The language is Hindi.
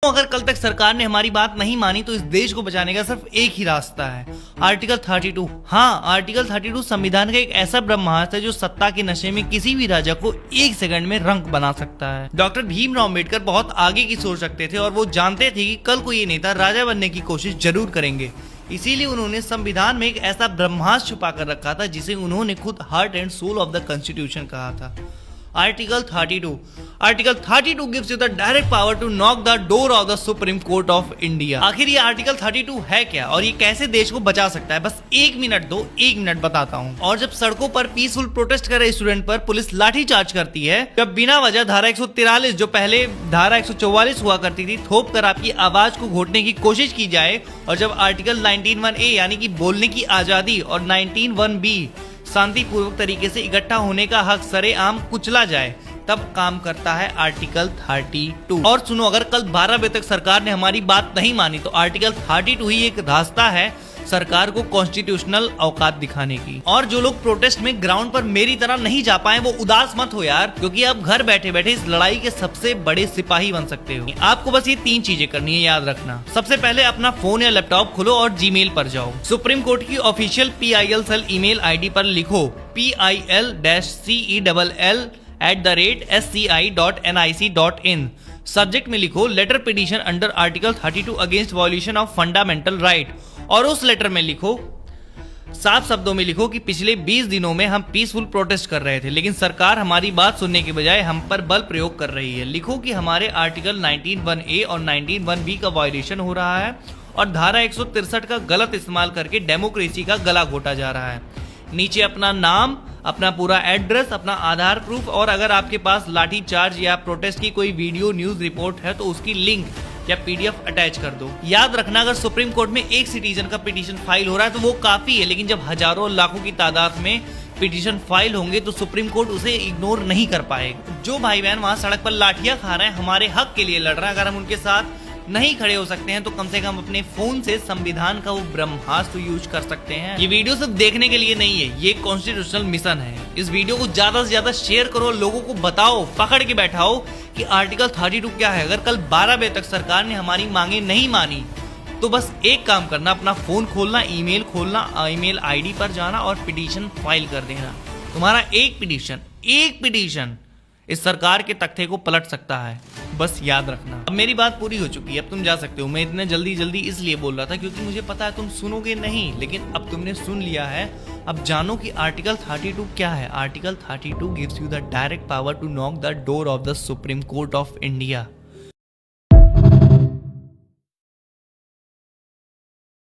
अगर कल तक सरकार ने हमारी बात नहीं मानी तो इस देश को बचाने का सिर्फ एक ही रास्ता है, आर्टिकल 32। हाँ, आर्टिकल 32 संविधान का एक ऐसा ब्रह्मास्त्र है जो सत्ता के नशे में किसी भी राजा को एक सेकंड में रंक बना सकता है। डॉक्टर भीमराव अम्बेडकर बहुत आगे की सोच रखते थे और वो जानते थे कि कल को ये नेता राजा बनने की कोशिश जरूर करेंगे। इसीलिए उन्होंने संविधान में एक ऐसा ब्रह्मास्त्र छुपा कर रखा था जिसे उन्होंने खुद heart and soul of the constitution कहा था, article 32। Article 32 gives you the direct power to knock the door of the Supreme Court of India। आखिर ये आर्टिकल 32 है क्या और ये कैसे देश को बचा सकता है? बस एक मिनट बताता हूँ। और जब सड़कों पर पीसफुल प्रोटेस्ट कर रहे स्टूडेंट पर पुलिस लाठी चार्ज करती है, जब बिना वजह धारा 143 जो पहले धारा 144 हुआ करती थी थोप कर आपकी आवाज को घोटने की कोशिश की जाए, और जब आर्टिकल 19(1)(a) यानी कि बोलने की आजादी और 19(1)(b) शांतिपूर्वक तरीके से इकट्ठा होने का हक सरेआम कुचला जाए, तब काम करता है आर्टिकल 32। और सुनो, अगर कल 12 बजे तक सरकार ने हमारी बात नहीं मानी तो आर्टिकल 32 ही एक रास्ता है सरकार को कॉन्स्टिट्यूशनल औकात दिखाने की। और जो लोग प्रोटेस्ट में ग्राउंड पर मेरी तरह नहीं जा पाए वो उदास मत हो यार, क्योंकि आप घर बैठे बैठे इस लड़ाई के सबसे बड़े सिपाही बन सकते हो। आपको बस ये 3 चीजें करनी है, याद रखना। सबसे पहले अपना फोन या लैपटॉप खोलो और जीमेल पर जाओ। सुप्रीम कोर्ट की official PIL cell email ID पर लिखो PIL-CELL@sci.nic.in। सब्जेक्ट में लिखो letter petition under article 32 against violation of fundamental right, और उस लेटर में लिखो, साफ शब्दों में लिखो कि पिछले 20 दिनों में हम पीसफुल प्रोटेस्ट कर रहे थे, लेकिन सरकार हमारी बात सुनने के बजाय हम पर बल प्रयोग कर रही है। लिखो कि हमारे आर्टिकल 19(1)(a) और 19(1)(b) का वायलेशन हो रहा है और धारा 163 का गलत इस्तेमाल करके डेमोक्रेसी का गला घोटा जा रहा है। नीचे अपना नाम, अपना पूरा एड्रेस, अपना आधार प्रूफ, और अगर आपके पास लाठी चार्ज या प्रोटेस्ट की कोई वीडियो न्यूज रिपोर्ट है तो उसकी लिंक या PDF अटैच कर दो। याद रखना, अगर सुप्रीम कोर्ट में एक सिटीजन का पिटीशन फाइल हो रहा है तो वो काफी है, लेकिन जब हजारों और लाखों की तादाद में पिटीशन फाइल होंगे तो सुप्रीम कोर्ट उसे इग्नोर नहीं कर पाएगा। जो भाई बहन वहां सड़क पर लाठियां खा रहे हैं, हमारे हक के लिए लड़ रहे हैं, अगर हम उनके साथ नहीं खड़े हो सकते हैं तो कम से कम अपने फोन से संविधान का वो ब्रह्मास्त्र यूज कर सकते हैं। ये वीडियो सिर्फ देखने के लिए नहीं है, ये कॉन्स्टिट्यूशनल मिशन है। इस वीडियो को ज्यादा से ज्यादा शेयर करो, लोगों को बताओ, पकड़ के बैठाओ कि आर्टिकल 32 क्या है। अगर कल 12 बजे तक सरकार ने हमारी मांगे नहीं मानी तो बस एक काम करना, अपना फोन खोलना, ईमेल खोलना, ईमेल ID पर जाना और पिटीशन फाइल कर देना। तुम्हारा एक पिटीशन इस सरकार के तख्ते को पलट सकता है, बस याद रखना। अब मेरी बात पूरी हो चुकी है, अब तुम जा सकते हो। मैं इतने जल्दी इसलिए बोल रहा था क्योंकि मुझे पता है तुम सुनोगे नहीं, लेकिन अब तुमने सुन लिया है। अब जानो कि आर्टिकल 32 क्या है। Article 32 gives you the direct power to knock the door of the supreme court of India.